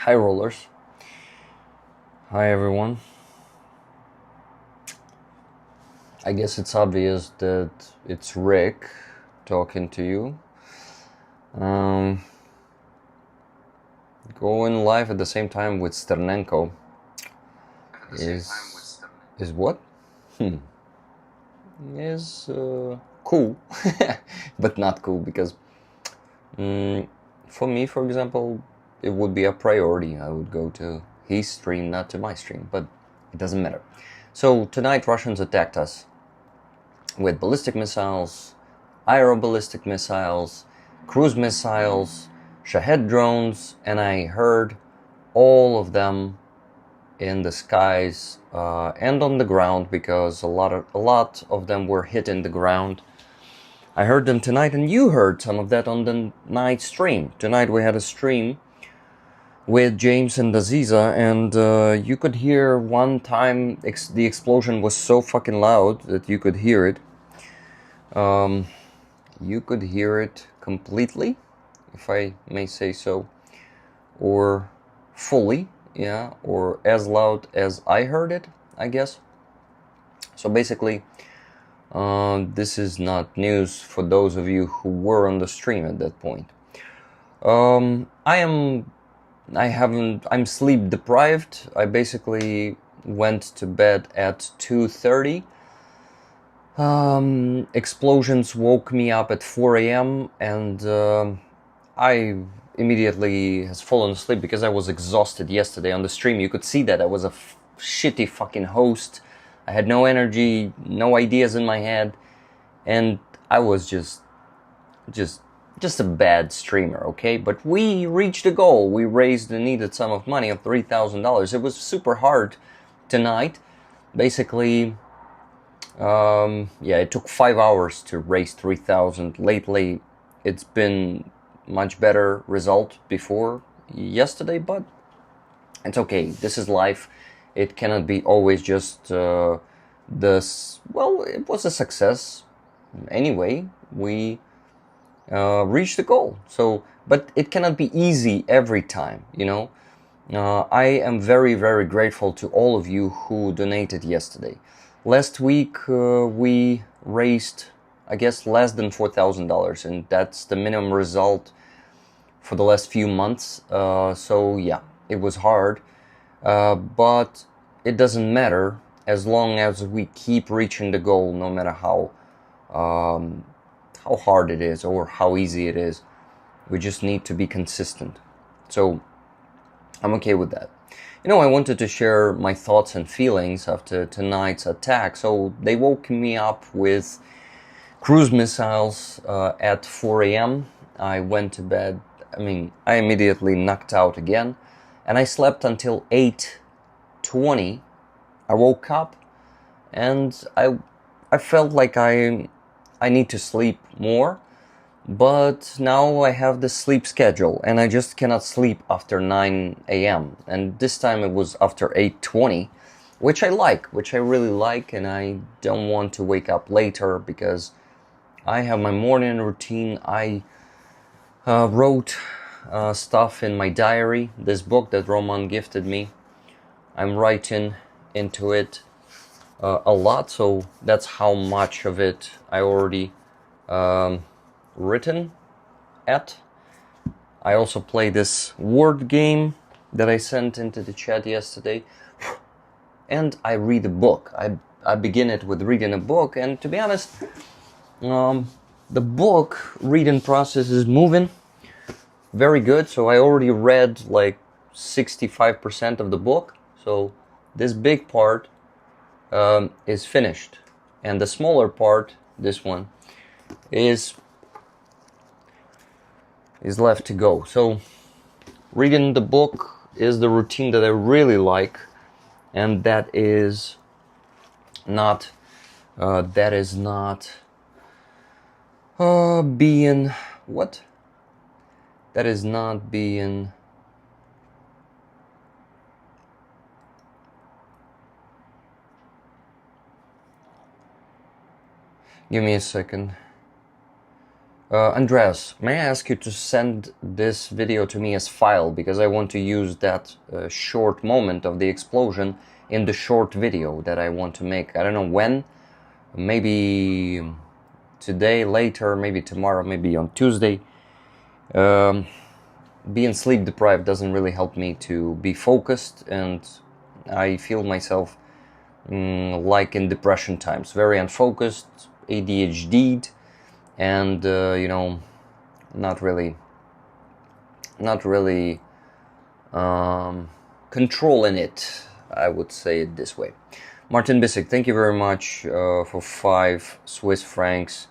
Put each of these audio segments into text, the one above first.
Hi rollers. Hi everyone. I guess it's obvious that it's Rick talking to you. Going live at the same time with Sternenko is what? Is cool, but not cool because for me, for example, it would be a priority. I would go to his stream, not to my stream, but it doesn't matter. So tonight Russians attacked us with ballistic missiles, aeroballistic missiles, cruise missiles, Shahed drones, and I heard all of them in the skies and on the ground because a lot of them were hitting the ground. I heard them tonight, and you heard some of that on the night stream. Tonight we had a stream with James and Aziza, and you could hear one time the explosion was so fucking loud that you could hear it. You could hear it completely, if I may say so, or fully, yeah, or as loud as I heard it, I guess. So basically, this is not news for those of you who were on the stream at that point. I'm sleep deprived. I basically went to bed at 2:30. Explosions woke me up at 4 a.m. and I immediately has fallen asleep because I was exhausted yesterday on the stream. You could see that I was a shitty fucking host. I had no energy, no ideas in my head, and I was just a bad streamer, okay? But we reached a goal. We raised the needed sum of money of $3,000. It was super hard tonight. Basically, it took 5 hours to raise 3,000. Lately, it's been much better result before yesterday, but it's okay. This is life. It cannot be always just this. Well, it was a success. Anyway, we reached the goal. So, but it cannot be easy every time, you know. I am very, very grateful to all of you who donated yesterday. Last week we raised, I guess, less than $4,000, and that's the minimum result for the last few months. So yeah, it was hard, but it doesn't matter as long as we keep reaching the goal, no matter how hard it is or how easy it is. We just need to be consistent. So I'm okay with that. You know, I wanted to share my thoughts and feelings after tonight's attack. So they woke me up with cruise missiles at 4 a.m. I went to bed. I immediately knocked out again, and I slept until 8:20. I woke up, and I felt like I need to sleep more. But now I have the sleep schedule, and I just cannot sleep after 9 a.m. And this time it was after 8:20, which I really like, and I don't want to wake up later because I have my morning routine. I wrote stuff in my diary, this book that Roman gifted me. I'm writing into it a lot, so that's how much of it I already written at. I also play this word game that I sent into the chat yesterday, and I read a book. I begin it with reading a book, and to be honest, the book reading process is moving very good. So I already read like 65% of the book, so this big part is finished, and the smaller part, this one, is left to go. So reading the book is the routine that I really like, and that is not being what? That is not being Give me a second. Andreas, may I ask you to send this video to me as file, because I want to use that short moment of the explosion in the short video that I want to make. I don't know when, maybe today, later, maybe tomorrow, maybe on Tuesday. Being sleep deprived doesn't really help me to be focused, and I feel myself like in depression times, very unfocused, ADHD'd, and you know, not really controlling it, I would say it this way. Martin Bissek, thank you very much for 5 Swiss francs.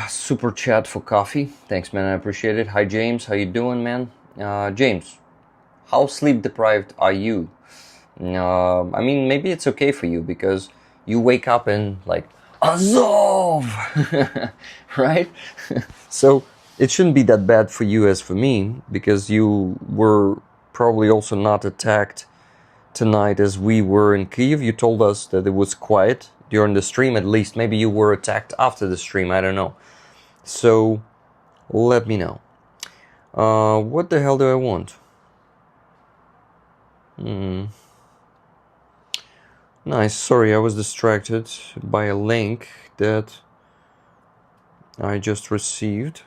Super chat for coffee. Thanks, man, I appreciate it. Hi, James, how you doing, man? James, how sleep deprived are you? I mean, maybe it's okay for you because you wake up and like, Azov! Right? So it shouldn't be that bad for you as for me, because you were probably also not attacked tonight as we were in Kyiv. You told us that it was quiet during the stream, at least. Maybe you were attacked after the stream, I don't know. So let me know. What the hell do I want? Nice, sorry, I was distracted by a link that I just received.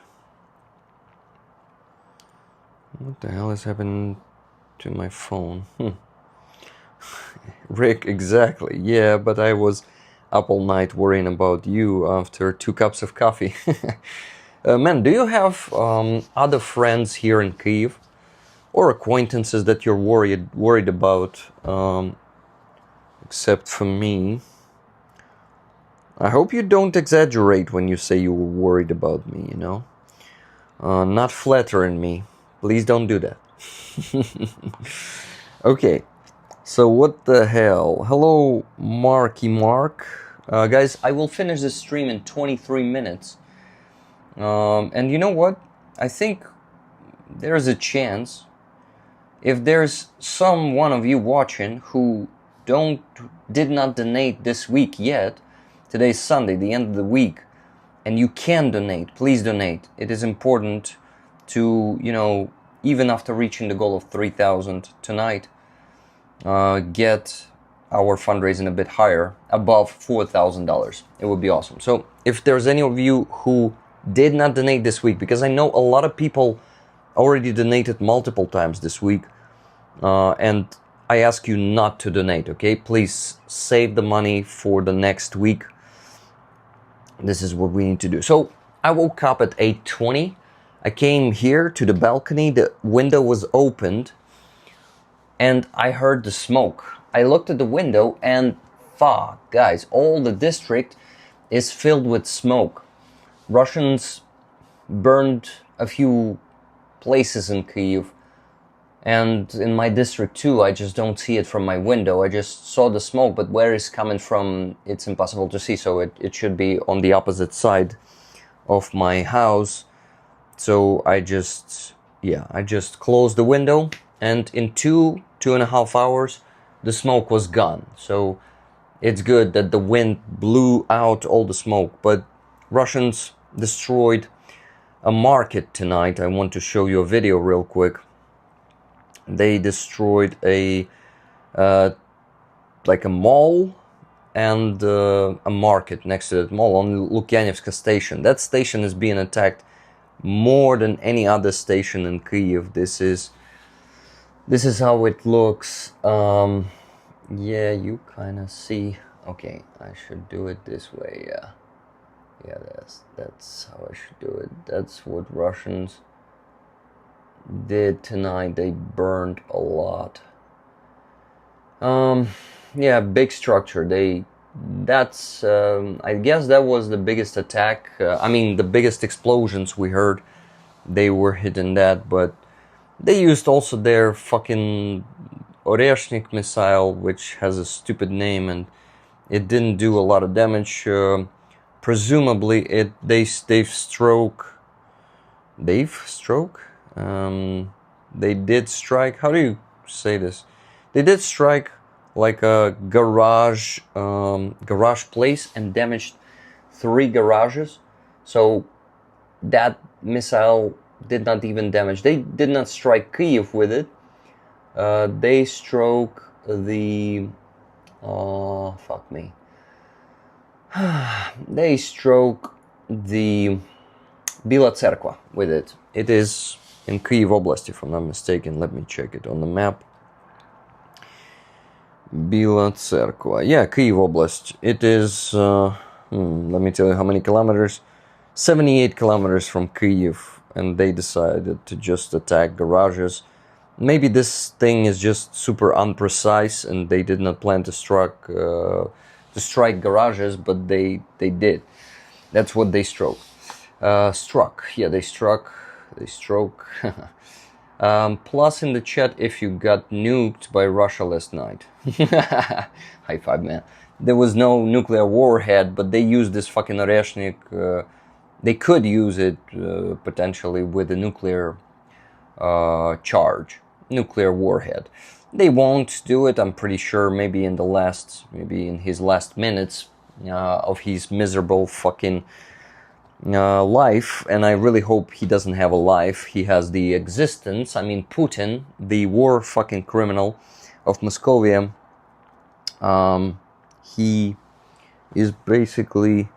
What the hell is happening to my phone? Rick, exactly, yeah, but I was up all night worrying about you after 2 cups of coffee. Man, do you have other friends here in Kyiv, or acquaintances that you're worried about, except for me? I hope you don't exaggerate when you say you were worried about me, you know? Not flattering me. Please don't do that. Okay, so what the hell? Hello, Marky Mark. Guys, I will finish this stream in 23 minutes. And you know what? I think there's a chance, if there's some one of you watching who did not donate this week yet, today's Sunday, the end of the week, and you can donate, please donate. It is important to, you know, even after reaching the goal of 3,000 tonight, get our fundraising a bit higher, above $4,000. It would be awesome. So if there's any of you who did not donate this week, because I know a lot of people already donated multiple times this week, and I ask you not to donate, okay? Please save the money for the next week. This is what we need to do. So I woke up at 8:20. I came here to the balcony. The window was opened and I heard the smoke. I looked at the window and fuck, guys, all the district is filled with smoke. Russians burned a few places in Kyiv, and in my district too. I just don't see it from my window. I just saw the smoke, but where it's coming from, it's impossible to see. So it should be on the opposite side of my house. So I just closed the window, and in 2.5 hours, the smoke was gone. So it's good that the wind blew out all the smoke. But Russians destroyed a market tonight. I want to show you a video real quick. They destroyed a like a mall and a market next to that mall on Lukyanevska station. That station is being attacked more than any other station in Kyiv. This is how it looks. Yeah, you kind of see. Okay, I should do it this way. Yeah, that's how I should do it. That's what Russians did tonight. They burned a lot. Yeah, big structure. That's I guess that was the biggest attack. I mean, the biggest explosions we heard. They were hitting that, but they used also their fucking Oreshnik missile, which has a stupid name, and it didn't do a lot of damage. Presumably, they did strike. How do you say this? They did strike like a garage place and damaged 3 garages. So that missile did not even damage. They did not strike Kyiv with it. They struck the... fuck me. They struck the Bila Tserkva with it. It is in Kyiv Oblast, if I'm not mistaken. Let me check it on the map. Bila Tserkva. Yeah, Kyiv Oblast. It is, let me tell you how many kilometers. 78 kilometers from Kyiv. And they decided to just attack garages. Maybe this thing is just super unprecise and they did not plan to strike garages, but they did. That's what they struck. Yeah, they struck. Plus in the chat, if you got nuked by Russia last night. High five, man. There was no nuclear warhead, but they used this fucking Oreshnik. They could use it potentially with a nuclear charge, nuclear warhead. They won't do it, I'm pretty sure. Maybe in his last minutes of his miserable fucking life, and I really hope he doesn't have a life. He has the existence. I mean, Putin, the war fucking criminal of Moscovia, he is basically,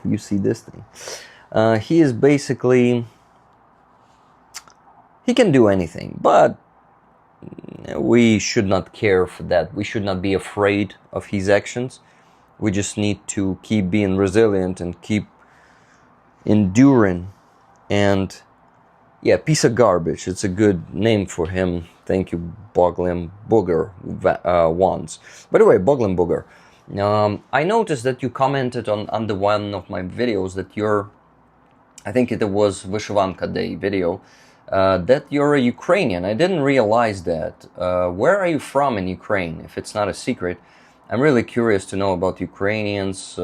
you see this thing, he is basically, he can do anything, but we should not care for that. We should not be afraid of his actions. We just need to keep being resilient and keep enduring. And yeah, piece of garbage. It's a good name for him. Thank you, Boglin Booger Wands. By the way, Boglin Booger, I noticed that you commented on under one of my videos that you're, I think it was Vyshivanka Day video, that you're a Ukrainian. I didn't realize that. Where are you from in Ukraine, if it's not a secret? I'm really curious to know about Ukrainians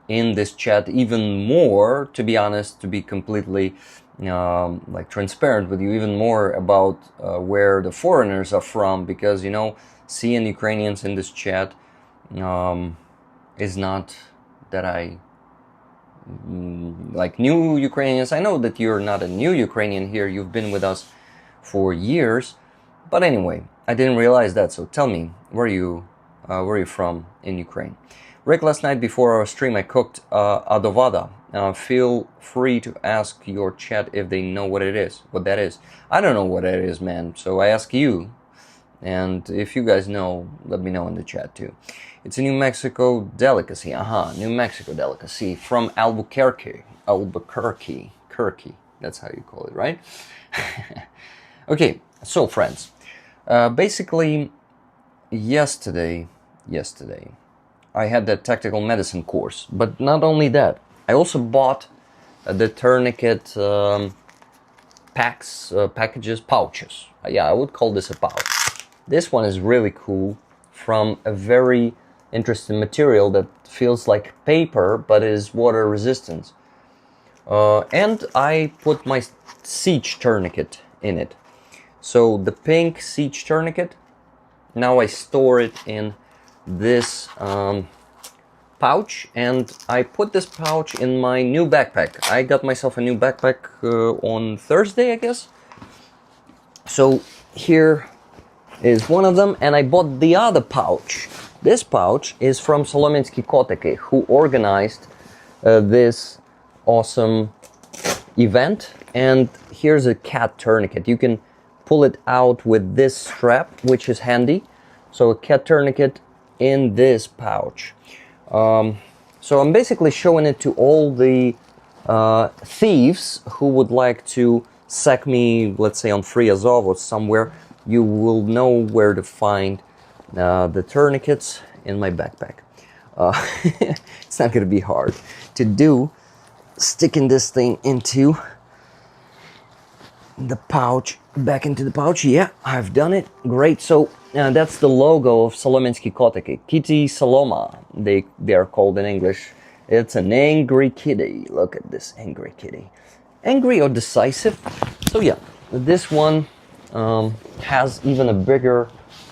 in this chat, even more, to be honest, to be completely like transparent with you, even more about where the foreigners are from, because, you know, seeing Ukrainians in this chat is not that I like new Ukrainians. I know that you're not a new Ukrainian here. You've been with us for years. But anyway, I didn't realize that. So tell me, where are you from in Ukraine? Rick, last night before our stream, I cooked adovada. Feel free to ask your chat if they know what that is. I don't know what it is, man. So I ask you. And if you guys know, let me know in the chat too. It's a New Mexico delicacy. New Mexico delicacy from Albuquerque. Kirky. That's how you call it, right? Okay, so friends. Basically, yesterday, I had that tactical medicine course. But not only that, I also bought the tourniquet pouches. Yeah, I would call this a pouch. This one is really cool, from a very interesting material that feels like paper but is water resistant. And I put my siege tourniquet in it. So the pink siege tourniquet, now I store it in this pouch, and I put this pouch in my new backpack. I got myself a new backpack on Thursday, I guess. So here is one of them, and I bought the other pouch. This pouch is from Solomensky Kotiki, who organized this awesome event. And here's a cat tourniquet. You can pull it out with this strap, which is handy. So a cat tourniquet in this pouch. So I'm basically showing it to all the thieves who would like to sack me, let's say on Free Azov or somewhere. You will know where to find the tourniquets in my backpack. It's not going to be hard to do. Sticking this thing into the pouch, back into the pouch. Yeah, I've done it. Great. So that's the logo of Solomensky Kotiki. Kitty Saloma, they are called in English. It's an angry kitty. Look at this angry kitty. Angry or decisive. So yeah, this one has even a bigger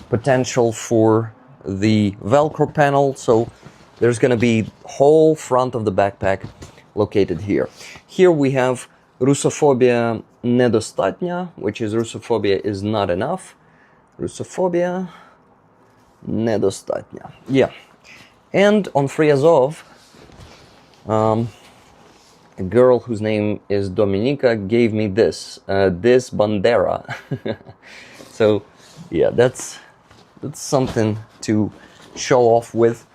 potential for the Velcro panel. So there's going to be whole front of the backpack located here. Here we have Russophobia nedostatnia, which is Russophobia is not enough. Russophobia nedostatnia. Yeah. And on Free Azov, a girl whose name is Dominika gave me this bandera. So yeah, that's something to show off with.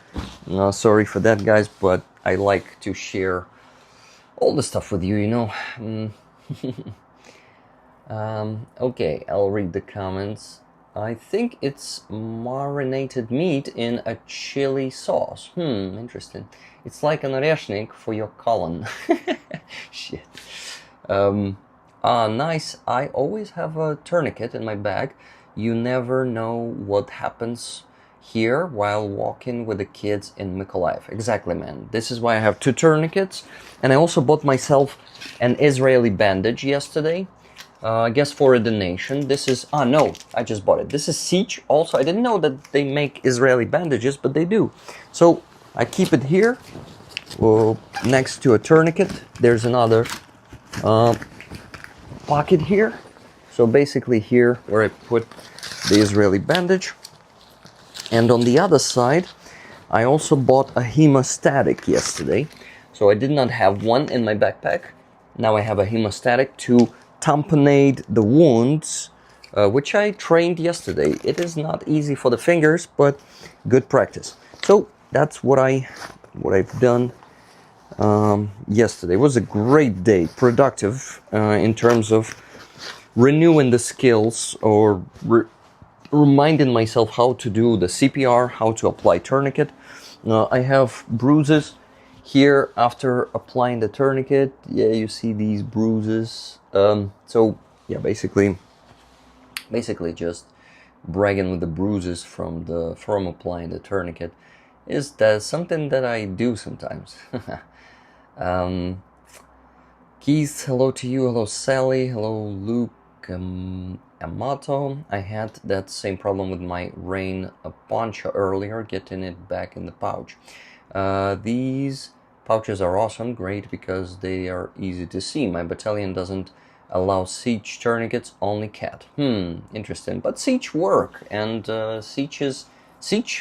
Sorry for that, guys, but I like to share all the stuff with you, you know. Okay, I'll read the comments. I think it's marinated meat in a chili sauce. Interesting. It's like an oreshnik for your colon. Shit. Nice. I always have a tourniquet in my bag. You never know what happens here while walking with the kids in Mykolaiv. Exactly, man. This is why I have 2 tourniquets. And I also bought myself an Israeli bandage yesterday. I guess for a donation. This is, no, I just bought it. This is Siege. Also, I didn't know that they make Israeli bandages, but they do. So I keep it here, next to a tourniquet. There's another pocket here. So basically here where I put the Israeli bandage. And on the other side, I also bought a hemostatic yesterday. So I did not have one in my backpack. Now I have a hemostatic to tamponade the wounds, which I trained yesterday. It is not easy for the fingers, but good practice. So that's what I've done yesterday. It was a great day, productive in terms of renewing the skills or reminding myself how to do the CPR, how to apply tourniquet. I have bruises here after applying the tourniquet. Yeah, you see these bruises. So yeah, basically just bragging with the bruises from applying the tourniquet is that something that I do sometimes. Keith, hello to you. Hello Sally. Hello Luke. Amato. I had that same problem with my rain poncho earlier, getting it back in the pouch. These pouches are awesome, great because they are easy to see. My battalion doesn't allow siege tourniquets, only cat. Interesting. But siege work, and siege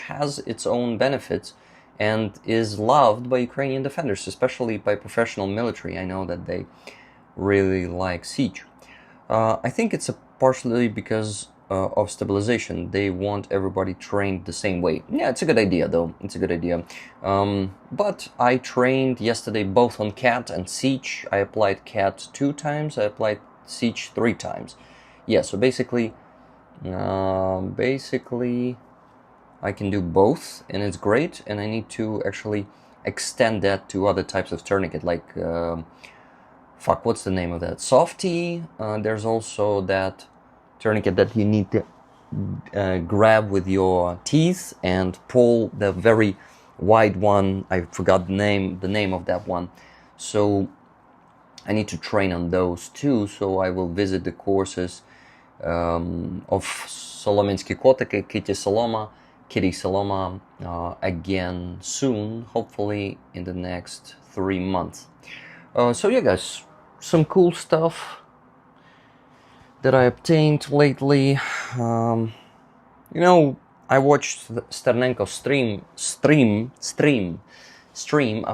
has its own benefits and is loved by Ukrainian defenders, especially by professional military. I know that they really like siege. I think it's partially because of stabilization. They want everybody trained the same way. Yeah, it's a good idea, though. It's a good idea. But I trained yesterday both on cat and siege. I applied cat 2 times. I applied siege 3 times. Yeah, so basically, I can do both, and it's great. And I need to actually extend that to other types of tourniquet, like what's the name of that? Softy. There's also that tourniquet that you need to grab with your teeth and pull, the very wide one. I forgot the name of that one. So I need to train on those too. So I will visit the courses of Solomynsky Kotiki, Kitty Saloma again soon, hopefully in the next 3 months. So yeah, guys, some cool stuff that I obtained lately. You know, I watched Sternenko's stream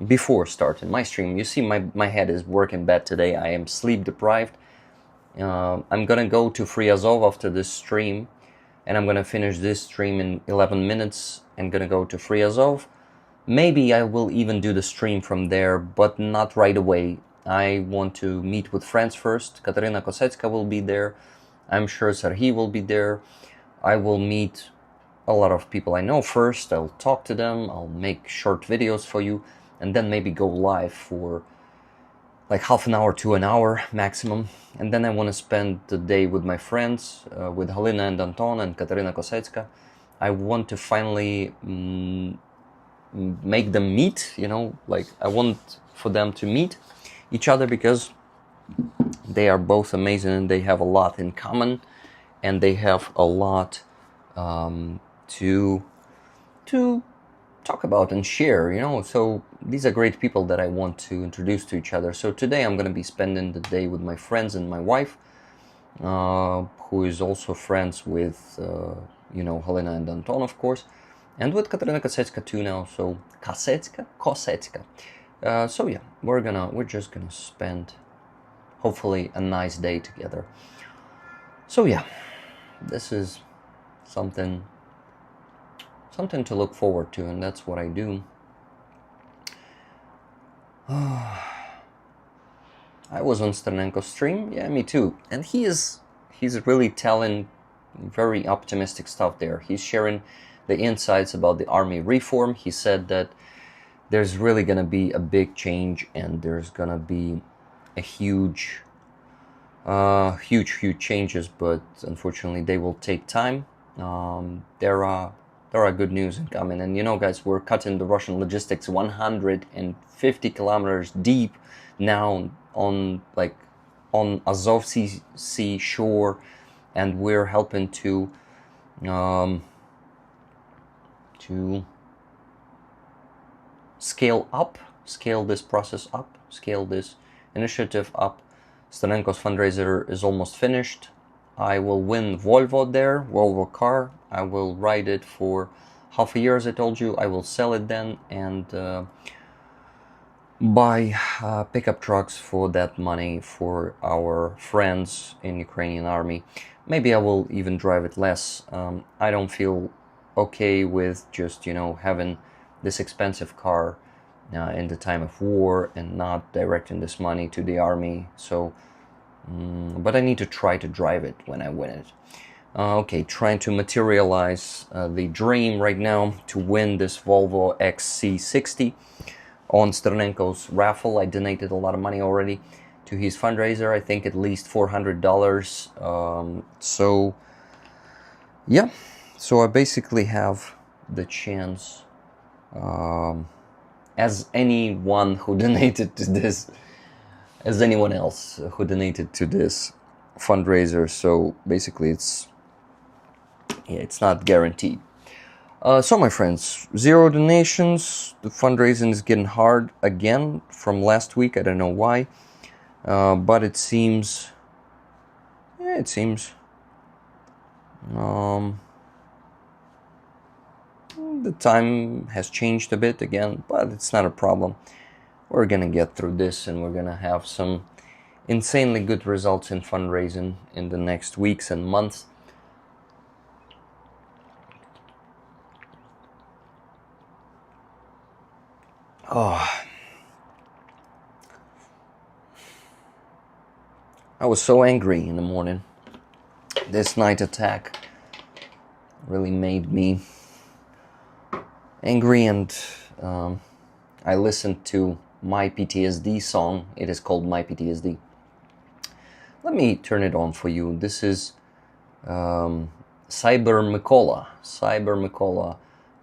before starting my stream. You see, my head is working bad today. I am sleep deprived. I'm gonna go to Free Azov after this stream, and I'm gonna finish this stream in 11 minutes and gonna go to Free Azov. Maybe I will even do the stream from there, but not right away. I want to meet with friends first. Katarina Kosetska will be there. I'm sure Serhiy will be there. I will meet a lot of people I know first. I'll talk to them. I'll make short videos for you, and then maybe go live for like half an hour to an hour maximum. And then I want to spend the day with my friends, with Halina and Anton and Katarina Kosetska. I want to finally make them meet, you know, like I want for them to meet each other, because they are both amazing and they have a lot in common, and they have a lot to talk about and share, so these are great people that I want to introduce to each other. So today I'm going to be spending the day with my friends and my wife, who is also friends with, Helena and Anton, of course, and with Katarina Kosecka too now, so Kosecka? So yeah, we're just gonna spend, hopefully, a nice day together. So yeah, this is something to look forward to, and that's what I do. I was on Sternenko's stream, yeah, me too, and he's really telling very optimistic stuff there. He's sharing the insights about the army reform. He said that there's really gonna be a big change, and there's gonna be a huge changes, but unfortunately they will take time. There are good news incoming, and guys, we're cutting the Russian logistics 150 kilometers deep now on Azov Sea shore, and we're helping to scale this process up, scale this initiative up. Sternenko's fundraiser is almost finished. I will win Volvo car. I will ride it for half a year, as I told you. I will sell it then and buy pickup trucks for that money for our friends in Ukrainian army. Maybe I will even drive it less. I don't feel okay with just, having this expensive car in the time of war and not directing this money to the army. So, but I need to try to drive it when I win it. Okay, trying to materialize the dream right now to win this Volvo XC60 on Sternenko's raffle. I donated a lot of money already to his fundraiser. I think at least $400. So, yeah. So I basically have the chance, as anyone who donated to this, as anyone else who donated to this fundraiser. So basically it's not guaranteed. So my friends, 0 donations. The fundraising is getting hard again from last week. I don't know why, but it seems the time has changed a bit again, but it's not a problem. We're gonna get through this, and we're gonna have some insanely good results in fundraising in the next weeks and months. Oh, I was so angry in the morning. This night attack really made me angry, and I listened to My PTSD song. It is called My PTSD. Let me turn it on for you. This is Cyber Mykola,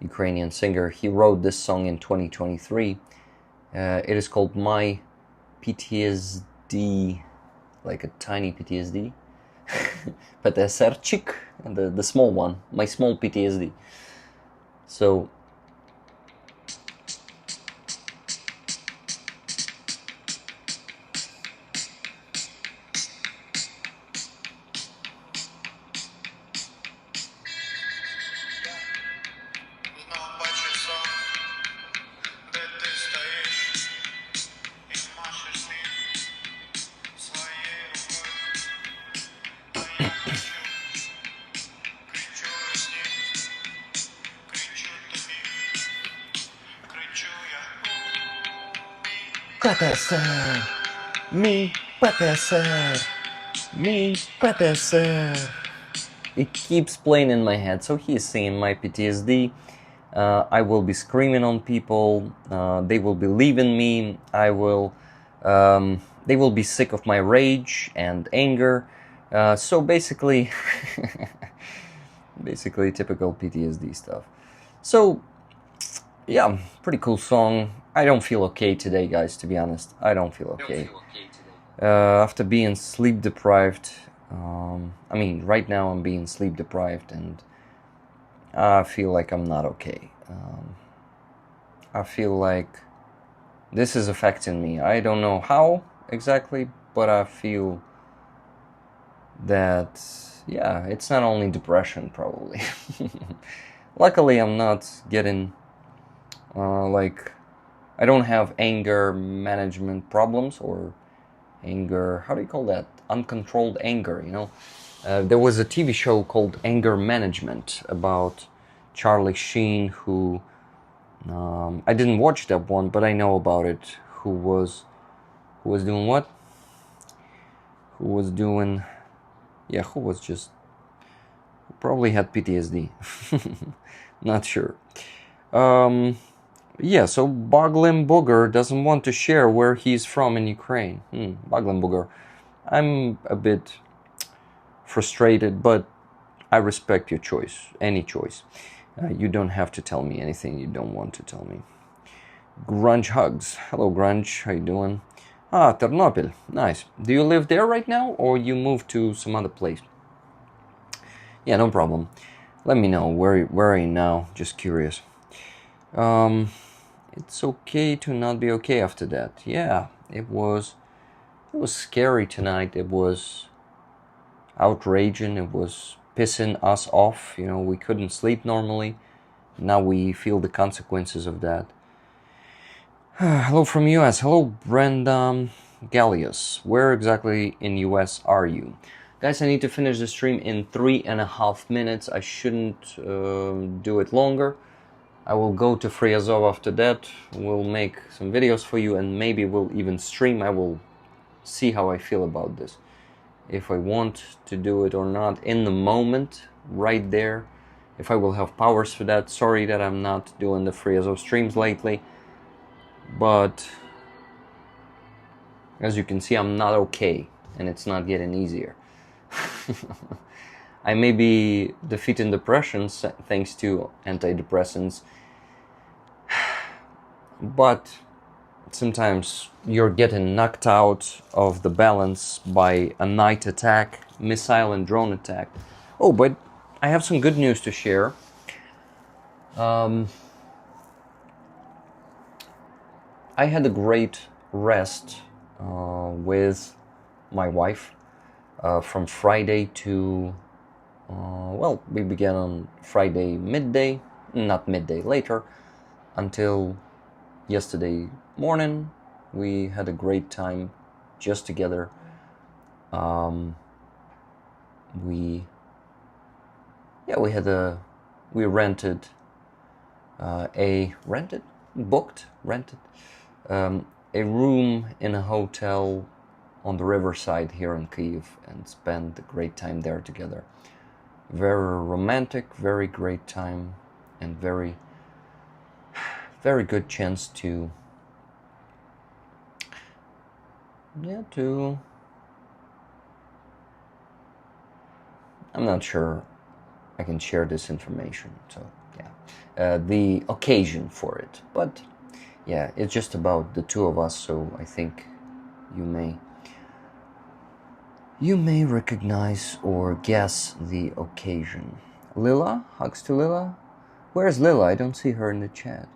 Ukrainian singer. He wrote this song in 2023. It is called My PTSD, like a tiny PTSD. PTSRчик, the small one, my small PTSD. So it keeps playing in my head. So he is singing My PTSD. I will be screaming on people. They will be leaving me. They will be sick of my rage and anger. So basically, typical PTSD stuff. So yeah, pretty cool song. I don't feel okay today, guys, to be honest. I don't feel okay. After being sleep deprived, right now I'm being sleep deprived, and I feel like I'm not okay. I feel like this is affecting me. I don't know how exactly, but I feel that, yeah, it's not only depression, probably. Luckily, I'm not getting, I don't have anger management problems or anger, how do you call that? Uncontrolled anger, you know? There was a TV show called Anger Management about Charlie Sheen, who, I didn't watch that one, but I know about it, who was doing what? Who was doing, yeah, who was just, who probably had PTSD. Not sure. Yeah, so Boglin Booger doesn't want to share where he's from in Ukraine. Boglin Booger. I'm a bit frustrated, but I respect your choice, any choice. You don't have to tell me anything you don't want to tell me. Grunge Hugs. Hello, Grunge. How you doing? Ah, Ternopil. Nice. Do you live there right now, or you moved to some other place? Yeah, no problem. Let me know. Where are you now? Just curious. It's okay to not be okay after that. Yeah, it was scary tonight. It was outraging. It was pissing us off. You know, we couldn't sleep normally. Now we feel the consequences of that. Hello from US. Hello, Brenda Gallius. Where exactly in US are you? Guys, I need to finish the stream in 3.5 minutes. I shouldn't do it longer. I will go to Free Azov after that. We'll make some videos for you, and maybe we'll even stream. I will see how I feel about this. If I want to do it or not in the moment, right there. If I will have powers for that. Sorry that I'm not doing the Free Azov streams lately. But as you can see, I'm not okay, and it's not getting easier. I may be defeating depression thanks to antidepressants, but sometimes you're getting knocked out of the balance by a night attack, missile and drone attack. Oh, but I have some good news to share. I had a great rest with my wife from Friday to, we began on Friday midday, not midday, later, until yesterday morning. We had a great time just together. We rented a room in a hotel on the riverside here in Kyiv and spent a great time there together. Very romantic, very great time, and very, very good chance to I'm not sure I can share this information, so yeah, the occasion for it, but yeah, it's just about the two of us, so I think you may recognize or guess the occasion. Lila? Hugs to Lila? Where's Lila? I don't see her in the chat.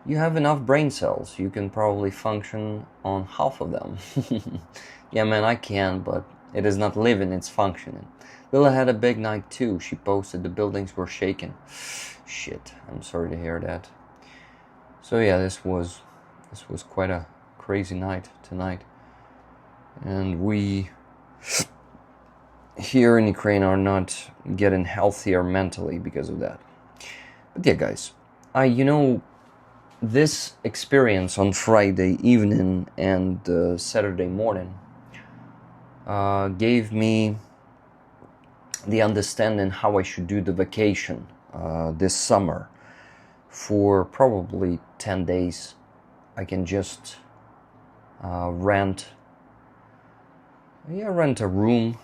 You have enough brain cells. You can probably function on half of them. Yeah, man, I can, but it is not living, it's functioning. Lila had a big night too. She posted the buildings were shaking. Shit, I'm sorry to hear that. So yeah, this was quite a crazy night tonight. And we here in Ukraine are not getting healthier mentally because of that. But yeah, guys, this experience on Friday evening and Saturday morning gave me the understanding how I should do the vacation this summer. For probably 10 days, I can just rent a room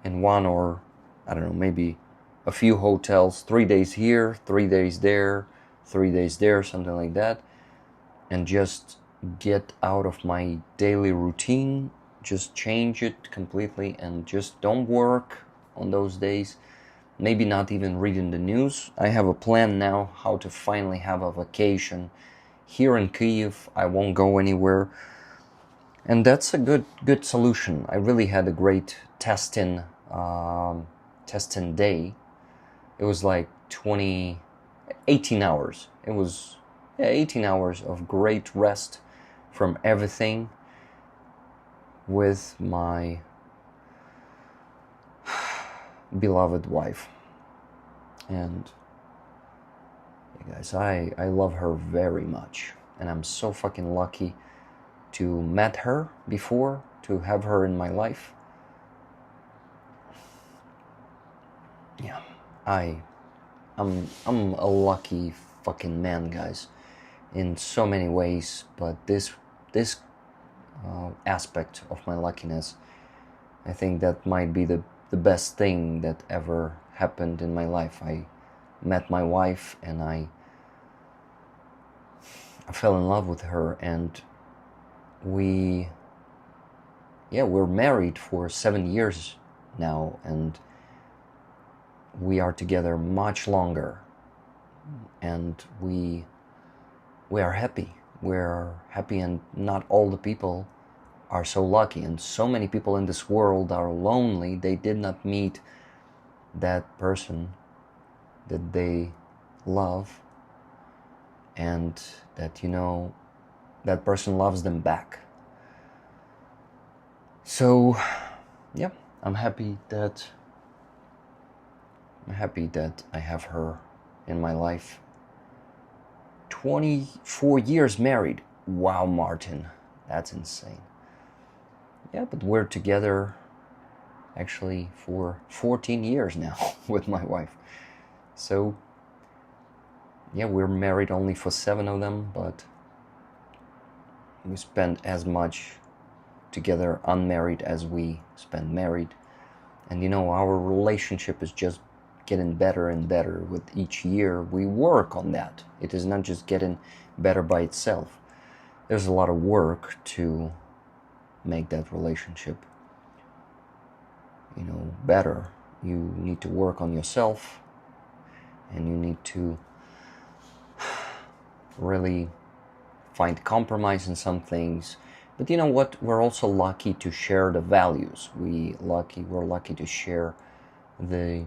in one or, I don't know, maybe a few hotels, 3 days here, 3 days there, 3 days there, something like that, and just get out of my daily routine, just change it completely and just don't work on those days, maybe not even reading the news. I have a plan now how to finally have a vacation here in Kyiv. I won't go anywhere. And that's a good solution. I really had a great testing day. It was like 18 hours. It was 18 hours of great rest from everything with my beloved wife. And you guys, I love her very much, and I'm so fucking lucky to met her before, to have her in my life. Yeah, I'm a lucky fucking man, guys, in so many ways. But this aspect of my luckiness, I think that might be the best thing that ever happened in my life. I met my wife and I fell in love with her, and we're married for 7 years now, and we are together much longer, and we are happy. We're happy, and not all the people are so lucky, and so many people in this world are lonely. They did not meet that person that they love, and that, you know, that person loves them back. So yeah, I'm happy that I have her in my life. 24 years married. Wow, Martin, that's insane. Yeah, but we're together actually for 14 years now with my wife. So yeah, we're married only for 7 of them, but we spend as much together unmarried as we spend married. And you know, our relationship is just getting better and better with each year. We work on that. It is not just getting better by itself. There's a lot of work to make that relationship, you know, better. You need to work on yourself, and you need to really find compromise in some things. But you know what? We're also lucky to share the values. We're lucky to share the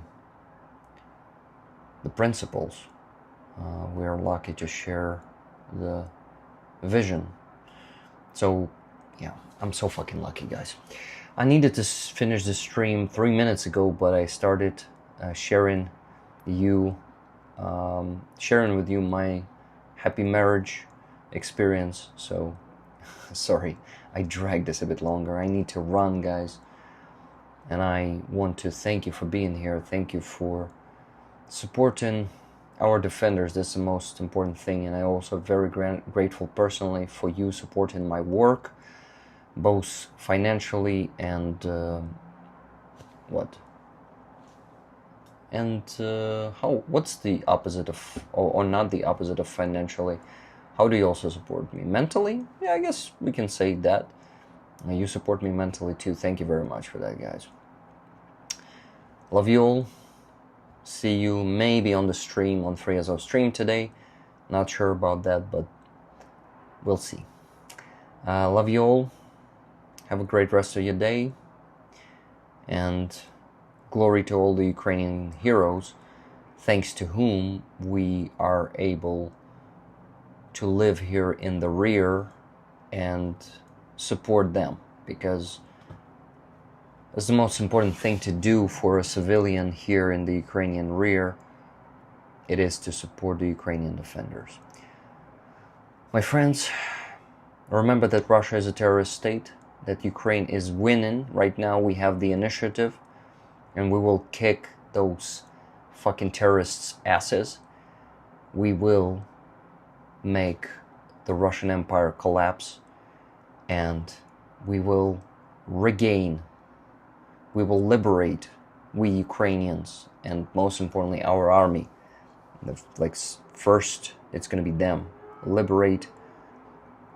principles. We're lucky to share the vision. So yeah, I'm so fucking lucky, guys. I needed to finish the stream 3 minutes ago, but I started sharing with you my happy marriage experience. So sorry, I dragged this a bit longer. I need to run, guys. And I want to thank you for being here. Thank you for supporting our defenders. That's the most important thing. And I'm also very grateful personally for you supporting my work, both financially and what's the opposite of, or not the opposite of financially? How do you also support me? Mentally? Yeah, I guess we can say that. You support me mentally too. Thank you very much for that, guys. Love you all. See you maybe on the stream, on Free Azov stream today. Not sure about that, but we'll see. Love you all. Have a great rest of your day. And glory to all the Ukrainian heroes, thanks to whom we are able to live here in the rear and support them, because it's the most important thing to do for a civilian here in the Ukrainian rear. It is to support the Ukrainian defenders. My friends, remember that Russia is a terrorist state, that Ukraine is winning. Right now we have the initiative, and we will kick those fucking terrorists' asses. We will make the Russian Empire collapse, and we will liberate, we Ukrainians, and most importantly our army. Like, first it's going to be them. Liberate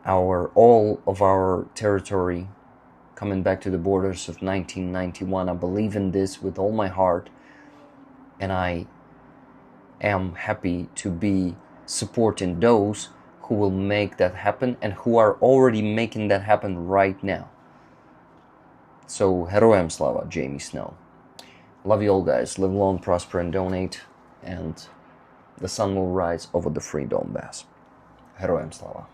all of our territory, coming back to the borders of 1991. I believe in this with all my heart. And I am happy to be supporting those who will make that happen and who are already making that happen right now. So, Heroям Slava, Jamie Snow. Love you all, guys. Live long, prosper, and donate. And the sun will rise over the free Donbass. Heroям Slava.